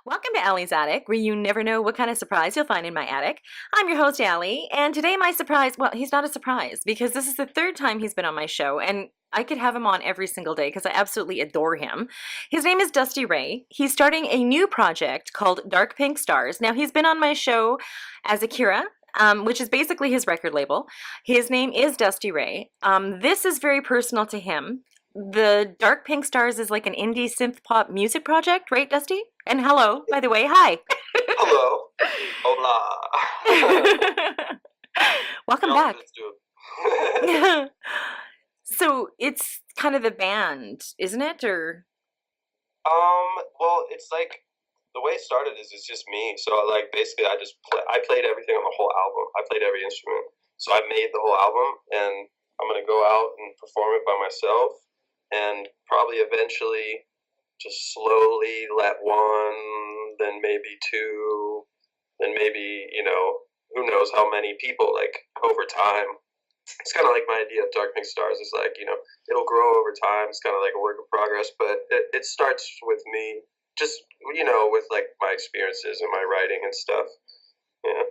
Welcome to Allie's Attic, where you never know what kind of surprise you'll find in my attic. I'm your host, Allie, and today my surprise, well, he's not a surprise because this is the third time he's been on my show, and I could have him on every single day because I absolutely adore him. His name is Dusty Ray. He's starting a new project called Dark Pink Stars. Now, he's been on my show as Akira, which is basically his record label. His name is Dusty Ray. This is very personal to him. The Dark Pink Stars is like an indie synth pop music project, right, Dusty? And hello, by the way, hi. Hello. Hola. Welcome No, back. let's do it. So it's kind of the band, isn't it? Or well, it's like the way it started is it's just me. So like basically, I played everything on the whole album. I played every instrument. So I made the whole album, and I'm gonna go out and perform it by myself, and probably eventually just slowly let one, then maybe two, then maybe who knows how many people like over time. It's kind of like my idea of Dark Pink Stars is like, it'll grow over time. It's kind of like a work in progress, but it starts with me just, with like my experiences and my writing and stuff. Yeah.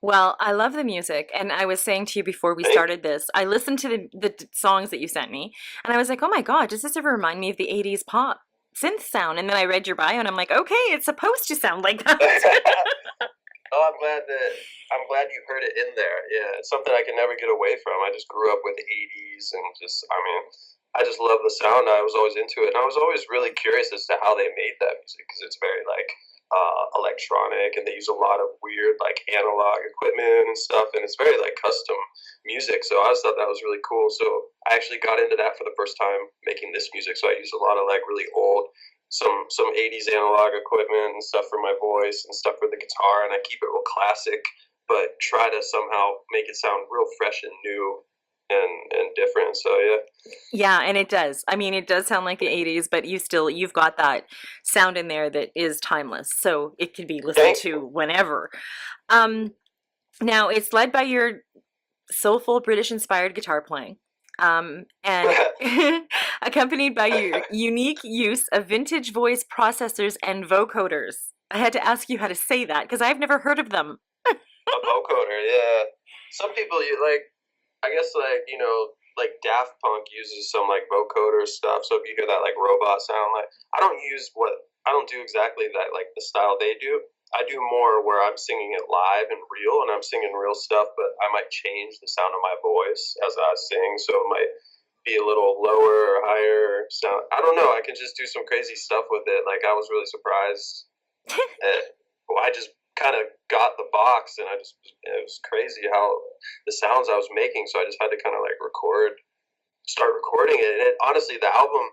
well, I love the music, and I was saying to you before we Thank started this, I listened to the songs that you sent me, and I was like, oh my God, does this ever remind me of the '80s pop synth sound? And then I read your bio, and I'm like, okay, it's supposed to sound like that. Oh, I'm glad you heard it in there. Yeah, it's something I can never get away from. I just grew up with the '80s, and I just love the sound. I was always into it, and I was always really curious as to how they made that music because it's very like electronic, and they use a lot of weird like analog equipment and stuff, and it's very like custom music. So I just thought that was really cool. So I actually got into that for the first time making this music. So I used a lot of like really old some '80s analog equipment and stuff for my voice and stuff for the guitar, and I keep it real classic, but try to somehow make it sound real fresh and new and different. So yeah, Yeah, and it does. I mean, it does sound like the '80s, but you've got that sound in there that is timeless. So it can be listened thank to you. whenever. Um, Now it's led by your soulful British inspired guitar playing. And accompanied by your unique use of vintage voice processors and vocoders. I had to ask you how to say that because I've never heard of them. A vocoder, yeah. Some people you like, I guess like Daft Punk uses some like vocoder stuff. So if you hear that like robot sound, like I don't do exactly that like the style they do. I do more where I'm singing it live and real, and I'm singing real stuff, but I might change the sound of my voice as I sing, so it might be a little lower or higher sound. I don't know. I can just do some crazy stuff with it. Like I was really surprised well, I just kind of got the box, and it was crazy how the sounds I was making. So I just had to kind of like start recording it. And honestly, the album,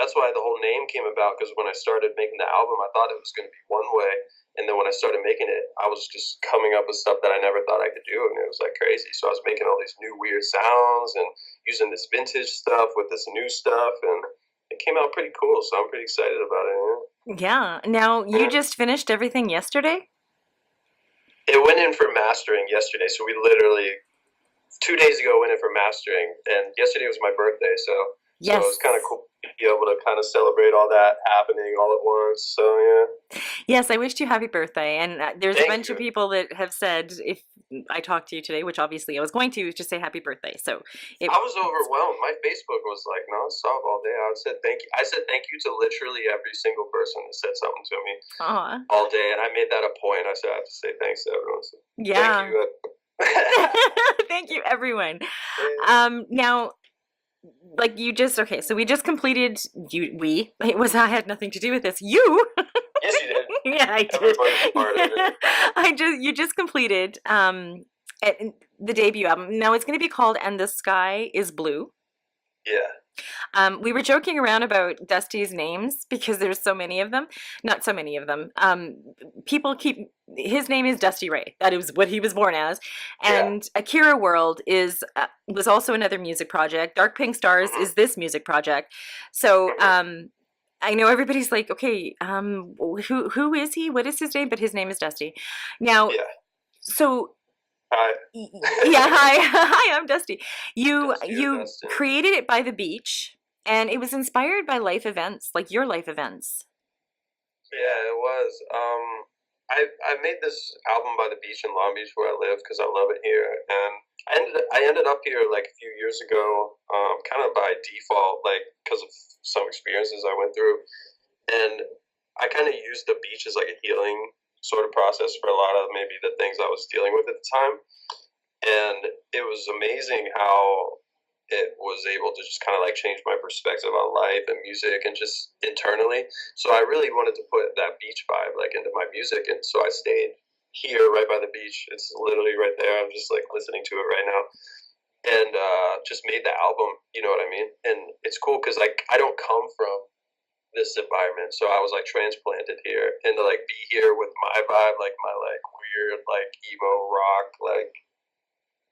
that's why the whole name came about. Because when I started making the album, I thought it was going to be one way, and then when I started making it, I was just coming up with stuff that I never thought I could do, and it was like crazy. So I was making all these new weird sounds and using this vintage stuff with this new stuff, and it came out pretty cool. So I'm pretty excited about it. Yeah. Now you Yeah. just finished everything yesterday? It went in for mastering yesterday, so we literally 2 days ago went in for mastering, and yesterday was my birthday, so it Yes. was kind of cool to be able to kind of celebrate all that happening all at once. So yeah, Yes, I wished you happy birthday. And there's a thank bunch of you. people that have said if I talked to you today, which obviously I was going to, just say happy birthday. So it, I was overwhelmed. My Facebook was like nonstop all day. I said thank you. I said thank you to literally every single person that said something to me aw, all day, and I made that a point. I said I have to say thanks to everyone. So, thank yeah. you. Thank you, everyone. Yeah. Now, like you just okay, so we just completed it was I had nothing to do with this. You Yes, you did. yeah, I did. Everybody's a part of it. You just completed the debut album. Now it's going to be called And the Sky is Blue. Yeah. We were joking around about Dusty's names because there's so many of them. Not so many of them. People keep his name is Dusty Ray. That is what he was born as. Yeah. And Akira World is was also another music project. Dark Pink Stars Mhm. is this music project. So Mhm. I know everybody's like, okay, who is he? What is his name? But his name is Dusty. Now, Yeah. so Hi. yeah, hi, hi, I'm Dusty. You Dusty or you Dustin. created it by the beach, and it was inspired by life events, like your life events. Yeah, it was. I made this album by the beach in Long Beach where I live because I love it here, and I ended up here like a few years ago, kind of by default, like because of some experiences I went through, and I kind of used the beach as like a healing sort of process for a lot of maybe the things I was dealing with at the time, and it was amazing how it was able to just kind of like change my perspective on life and music and just internally. So I really wanted to put that beach vibe like into my music, and so I stayed here right by the beach. It's literally right there. I'm just like listening to it right now, and just made the album. You know what I mean? And it's cool because like I don't come from this environment, so I was like transplanted here, and to like be here with my vibe, like my like weird like emo rock like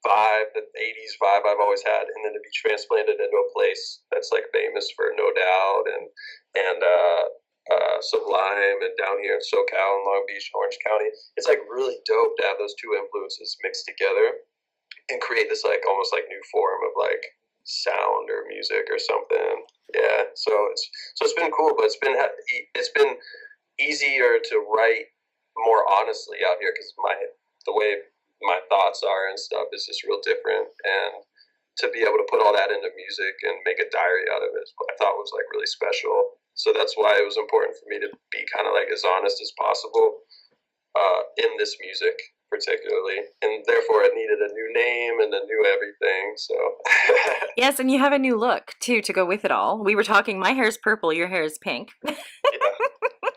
vibe, the '80s vibe I've always had, and then to be transplanted into a place that's like famous for No Doubt and Sublime, and down here in SoCal in Long Beach, Orange County, it's like really dope to have those two influences mixed together and create this like almost like new form of like sound or music or something. Yeah, so it's been cool, but it's been easier to write more honestly out here because my the way my thoughts are and stuff is just real different, and to be able to put all that into music and make a diary out of it is what I thought was like really special. So that's why it was important for me to be kind of like as honest as possible in this music particularly, and therefore it needed a new name and a new everything. So Yes, and you have a new look too to go with it all. We were talking, my hair's purple, your hair is pink. yeah,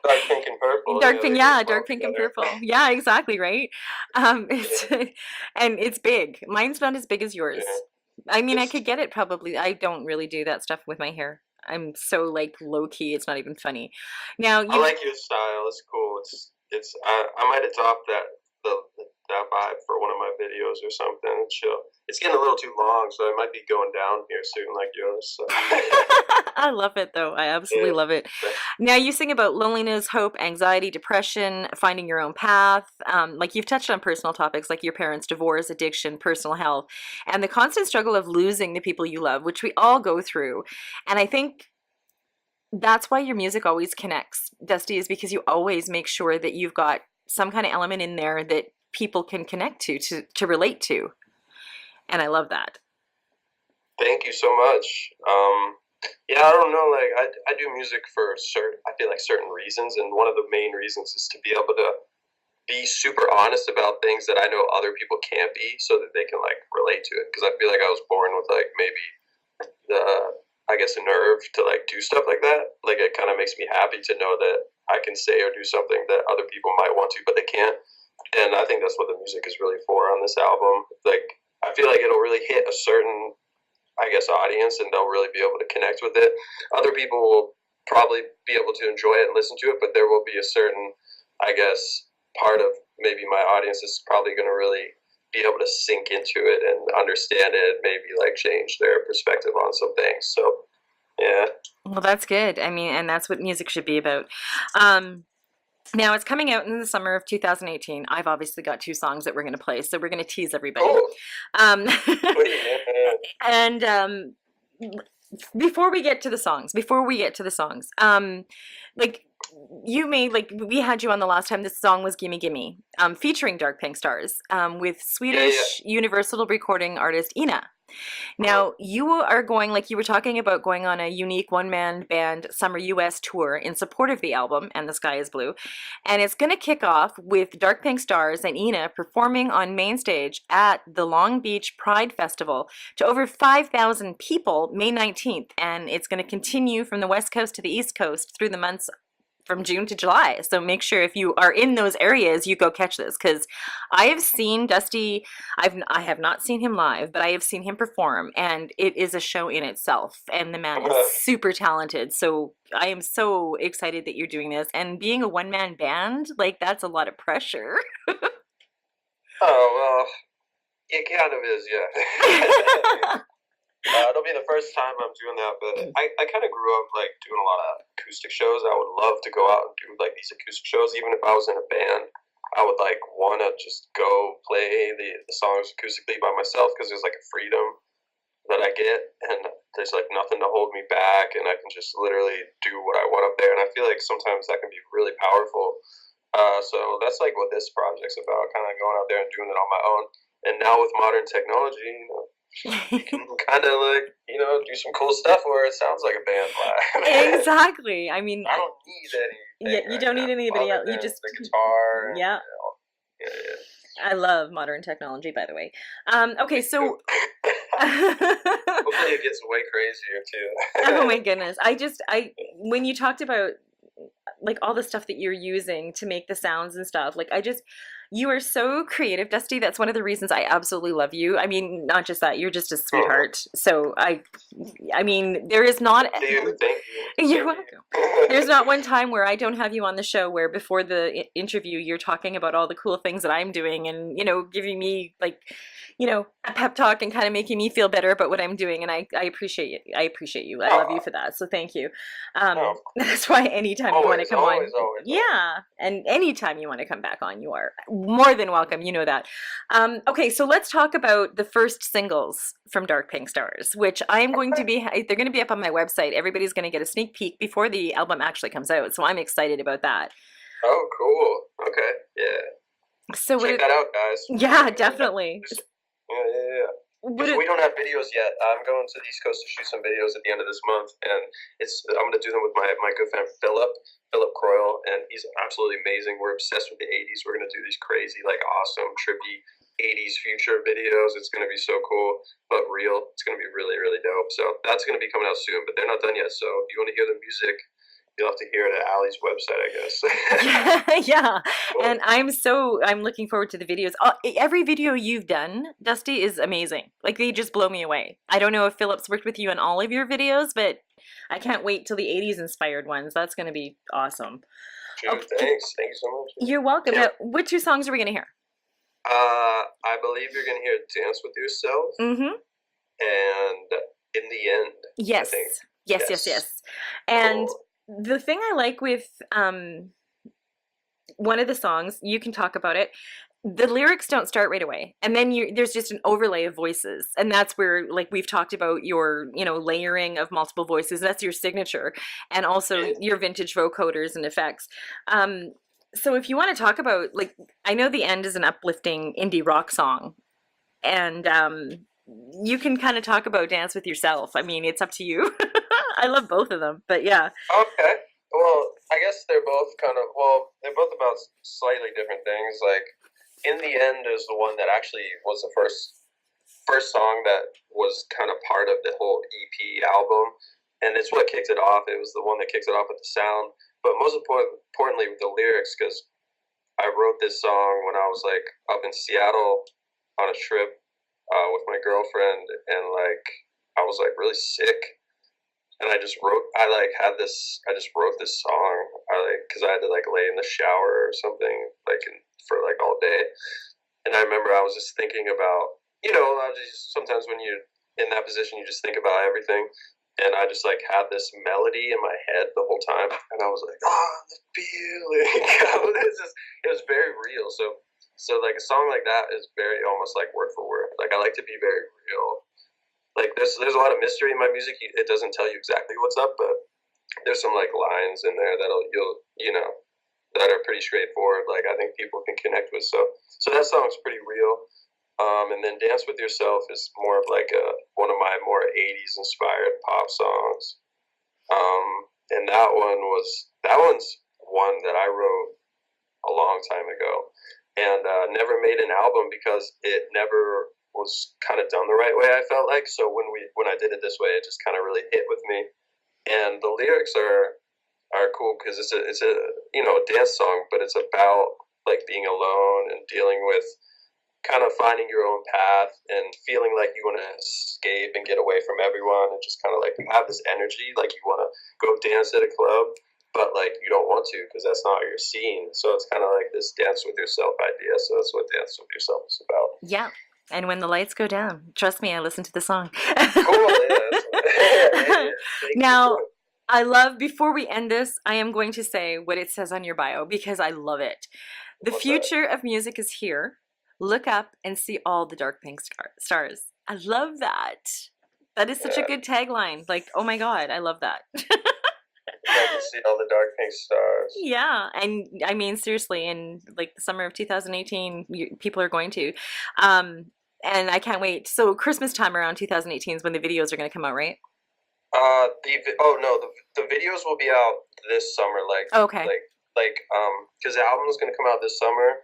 dark pink and purple, Dark yeah, pink, they go yeah, well dark pink and together. purple. Yeah, exactly, right? It's Yeah, and it's big. Mine's not as big as yeah. yours. I mean, I It's could get it probably. I don't really do that stuff with my hair. I'm so like low key, it's not even funny. Now, I you've like your style. It's cool. It's I might adopt that vibe for one of my videos or something. Chill. It's getting a little too long, so I might be going down here soon, like yours. So I love it though. I absolutely yeah, love it. Now you sing about loneliness, hope, anxiety, depression, finding your own path. Like you've touched on personal topics like your parents' divorce, addiction, personal health, and the constant struggle of losing the people you love, which we all go through. And I think that's why your music always connects, Dusty, is because you always make sure that you've got some kind of element in there that people can connect to relate to. And I love that. thank you so much. Yeah, I don't know. Like I do music for certain. I feel like certain reasons, and one of the main reasons is to be able to be super honest about things that I know other people can't be, so that they can like relate to it. Because I feel like I was born with like maybe the I guess a nerve to like do stuff like that. Like it kind of makes me happy to know that I can say or do something that other people might want to, but they can't. And I think that's what the music is really for on this album. Like I feel like it'll really hit a certain I guess audience, and they'll really be able to connect with it. Other people will probably be able to enjoy it and listen to it, but there will be a certain I guess part of maybe my audience is probably going to really be able to sink into it and understand it, maybe like change their perspective on some things. So yeah. Well, that's good. I mean, and that's what music should be about. Um, Now it's coming out in the summer of 2018. I've obviously got two songs that we're going to play, so we're going to tease everybody. Cool. Um, Sweet, man. and before we get to the songs, like you made like we had you on the last time. This song was "Gimme Gimme," featuring Dark Pink Stars, with Yeah, yeah. Swedish Universal recording artist Ina. Mhm. Now, you are going, like you were talking about going on a unique one man band summer US tour in support of the album, And the Sky is Blue. And it's going to kick off with Dark Pink Stars and Ina performing on main stage at the Long Beach Pride Festival to over 5,000 people May 19th. And it's going to continue from the West Coast to the East Coast through the months from June to July. So make sure if you are in those areas, you go catch this because I have seen Dusty. I have not seen him live, but I have seen him perform, and it is a show in itself. And the man is super talented. So I am so excited that you're doing this. And being a one man band, like that's a lot of pressure. Oh well, it kind of is, yeah. It'll be the first time I'm doing that, but I kind of grew up like doing a lot of acoustic shows. I would love to go out and do like these acoustic shows, even if I was in a band. I would like want to just go play the songs acoustically by myself because there's like a freedom that I get, and there's like nothing to hold me back, and I can just literally do what I want up there. And I feel like sometimes that can be really powerful. So that's like what this project's about, kind of going out there and doing it on my own. And now with modern technology, you can kind of like, do some cool stuff where it sounds like a band live. Exactly. I mean, I don't need anything. you don't need anybody else. You just the guitar. yeah. Yeah. I love modern technology, by the way. Okay, so hopefully it gets way crazier too. oh my goodness, when you talked about like all the stuff that you're using to make the sounds and stuff, like you are so creative, Dusty. That's one of the reasons I absolutely love you. I mean, not just that, you're just a sweetheart. So I mean, there is not. Thank you. You're welcome. There's not one time where I don't have you on the show where before the interview you're talking about all the cool things that I'm doing and, giving me like, a pep talk and kind of making me feel better about what I'm doing. And I appreciate you. I appreciate you. I love you for that. So thank you. That's why anytime you want to come on. Yeah. And anytime you want to come back on, you are more than welcome. You know that. Okay. So let's talk about the first singles from Dark Pink Stars, which I'm going to be, they're going to be up on my website. Everybody's going to get a sneak peek before the album actually comes out. So I'm excited about that. Oh, cool. Okay. Yeah. So check that out, guys. Yeah, definitely. Yeah. We don't have videos yet. I'm going to the East Coast to shoot some videos at the end of this month, and I'm going to do them with my good friend Philip Croyle, and he's absolutely amazing. We're obsessed with the 80s. We're going to do these crazy, like awesome, trippy 80s future videos. It's going to be so cool, but real. It's going to be really, really dope. So that's going to be coming out soon, but they're not done yet. So if you want to hear the music, you'll have to hear it at Allie's website, I guess. Yeah. Cool. And I'm looking forward to the videos. Every video you've done, Dusty, is amazing. Like, they just blow me away. I don't know if Philip's worked with you on all of your videos, but I can't wait till the 80s inspired ones. That's going to be awesome. Sure, okay. Thanks. Thank you so much. You're welcome. Yeah. Now, what 2 songs are we going to hear? I believe you're going to hear Dance With Yourself. Mm-hmm. And In the End. Yes. Yes. And cool. The thing I like with one of the songs, you can talk about it, the lyrics don't start right away, and then there's just an overlay of voices, and that's where, like, we've talked about your layering of multiple voices. That's your signature, and also your vintage vocoders and effects. So if you want to talk about, like, I know The End is an uplifting indie rock song, and you can kind of talk about Dance With Yourself. I mean, it's up to you. I love both of them, but yeah. Okay. Well, I guess they're both they're both about slightly different things. Like, In the End is the one that actually was the first song that was kind of part of the whole EP album, and it's what kicked it off. It was the one that kicks it off with the sound, but most importantly with the lyrics, because I wrote this song when I was like up in Seattle on a trip with my girlfriend, and like I was like really sick. And I just wrote this song, because I had to like lay in the shower or something, like for like all day. And I remember I was just thinking about, sometimes when you're in that position, you just think about everything. And I just like had this melody in my head the whole time. And I was like, the feeling. It was very real. So like a song like that is very almost like word for word. Like, I like to be very real. Like, there's a lot of mystery in my music. It doesn't tell you exactly what's up, but there's some like lines in there that that are pretty straightforward. Like, I think people can connect with. So that song's pretty real. And then Dance With Yourself is more of like one of my more 80s inspired pop songs. And that one's one that I wrote a long time ago, and never made an album because it never was kind of done the right way, I felt like. So when I did it this way, it just kind of really hit with me. And the lyrics are cool because it's a dance song, but it's about like being alone and dealing with kind of finding your own path and feeling like you want to escape and get away from everyone, and just kind of like you have this energy, like you want to go dance at a club, but like you don't want to because that's not your scene. So it's kind of like this Dance With Yourself idea. So that's what Dance With Yourself is about. Yeah. And when the lights go down, trust me, I listened to the song. Cool. Yeah. Now, I love, before we end this, I am going to say what it says on your bio because I love it. The future of music is here. Look up and see all the Dark Pink stars. I love that. That is such a Yeah, good tagline. Like, oh my God, I love that. love to see all the dark pink stars. Yeah, and I mean seriously, in like the summer of 2018, people are going to, um, and I can't wait. So Christmas time around 2018 is when the videos are going to come out, right? Oh no, the videos will be out this summer, Okay. because the album is gonna come out this summer.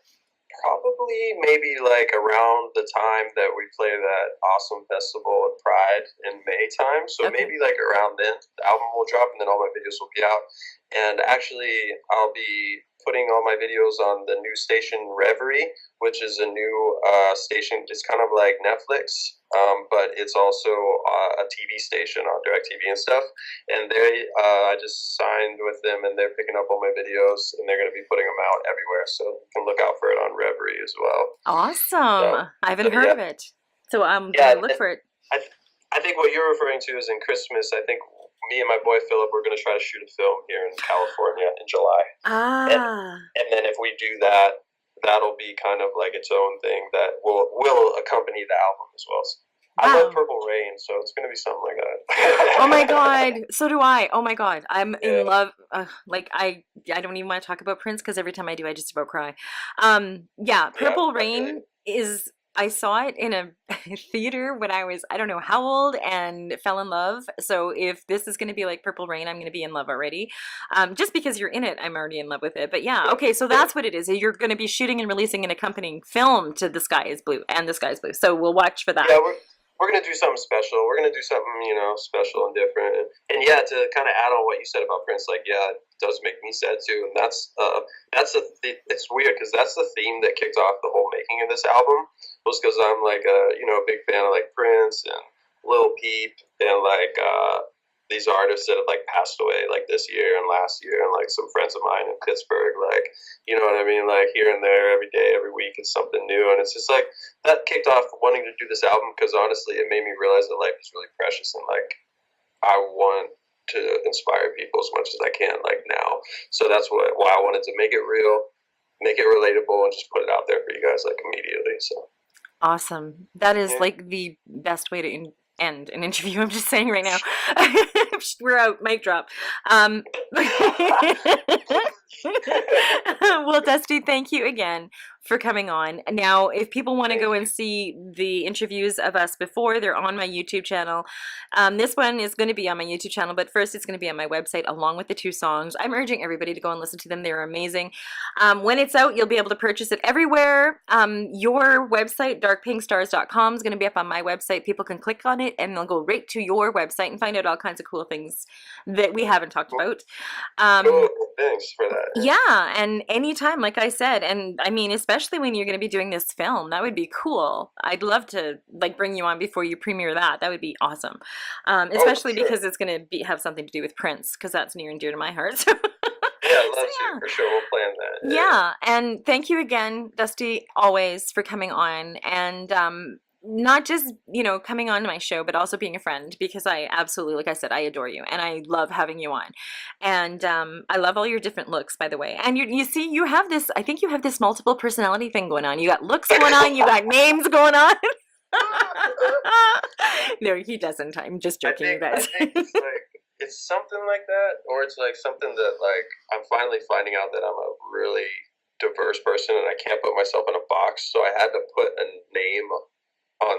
Probably maybe like around the time that we play that awesome festival at Pride in May time. So Okay. maybe like around then the album will drop and then all my videos will be out. And actually I'll be putting all my videos on the new station Reverie, which is a new station. It's kind of like Netflix, but it's also a TV station on DirecTV and stuff. And I just signed with them, and they're picking up all my videos, and they're going to be putting them out everywhere. So you can look out for it on Reverie as well. So, Awesome. I haven't heard yeah, of it, so I'm yeah. gonna look for it. I, I think what you're referring to is in Christmas. I think me and my boy Philip we're going to try to shoot a film here in California in July, and Ah, and then if we do that, that'll be kind of like its own thing that will accompany the album as well. So I love wow. Purple Rain, so it's going to be something like Oh my that. God, so do I. Oh my God, I'm in Yeah, love. Like I don't even want to talk about Prince because every time I do, I just about cry. Yeah, yeah, Purple I feel you. Rain is. I saw it in a theater when I was, I don't know how old, and fell in love. So if this is going to be like Purple Rain, I'm going to be in love already. Just because you're in it, I'm already in love with it. But yeah, okay, so that's what it is. You're going to be shooting and releasing an accompanying film to The Sky is Blue and The Sky is Blue. So we'll watch for that. Yeah, we're gonna do something special. We're gonna do something special and different. And yeah, to kind of add on what you said about Prince, like yeah, it does make me sad too. And it's weird because that's the theme that kicked off the whole making of this album. Was because I'm like a big fan of like Prince and Lil Peep and like these artists that have like passed away like this year and last year, and like some friends of mine in Pittsburgh, like you know what I mean, like here and there, every day, every week, it's something new, and it's just like that kicked off wanting to do this album because honestly, it made me realize that life is really precious and like I want to inspire people as much as I can like now. So that's why I wanted to make it real, make it relatable, and just put it out there for you guys like immediately. So Awesome. That is yeah. like the best way to end an interview. I'm just saying right now. We're out. Mic drop. Well, Dusty, thank you again for coming on. Now, if people want to Thank go you. and see the interviews of us before, they're on my YouTube channel. This one is going to be on my YouTube channel, but first it's going to be on my website along with the two songs. I'm urging everybody to go and listen to them. They're amazing. When it's out, you'll be able to purchase it everywhere. Your website, darkpinkstars.com, is going to be up on my website. People can click on it and they'll go right to your website and find out all kinds of cool things that we haven't talked about. Cool. Thanks for that. Yeah, and anytime, like I said, and I mean, especially when you're going to be doing this film, that would be cool. I'd love to like bring you on before you premiere that. That would be awesome. Oh, for Especially sure. because it's going to have something to do with Prince, because that's near and dear to my heart. Yeah, I'd So love to for sure. We'll plan that. yeah, Yeah. yeah, and thank you again, Dusty, always for coming on and not just coming on to my show, but also being a friend because I absolutely, like I said, I adore you and I love having you on, and I love all your different looks, by the way. And you see, you have this. I think you have this multiple personality thing going on. You got looks going on. You got names going on. No, he doesn't. I'm just joking, you I guys. think it's like it's something like that, or it's like something that like I'm finally finding out that I'm a really diverse person and I can't put myself in a box. So I had to put a name on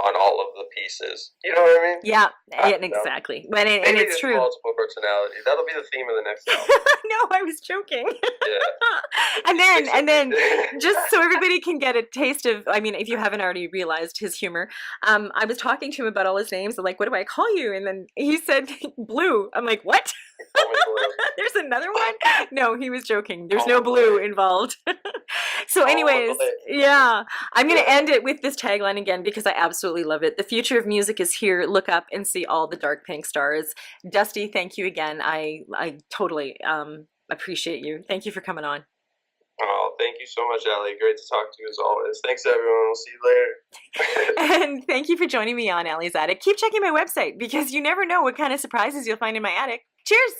on all of the pieces. You know what I mean? Yeah, I yeah, don't know. exactly. And Maybe it's it's true. multiple personality. That'll be the theme of the next album. No, I was joking. Yeah. and Just then mix and then everything. just so everybody can get a taste of, I mean, if you haven't already realized his humor, I was talking to him about all his names. I'm like, what do I call you? And then he said Blue. I'm like, what? Call me Blue. There's another one? No, he was joking. There's Call no me blue Blue. involved. So Call me anyways, Blue. yeah, I'm going to Yeah. end it with this tagline again because I absolutely love it. The future of music is here. Look up and see all the dark pink stars. Dusty, thank you again. I totally appreciate you. Thank you for coming on. Oh, thank you so much, Ali. Great to talk to you as always. Thanks, everyone. We'll see you later. And thank you for joining me on Allie's Attic. Keep checking my website because you never know what kind of surprises you'll find in my attic. Cheers!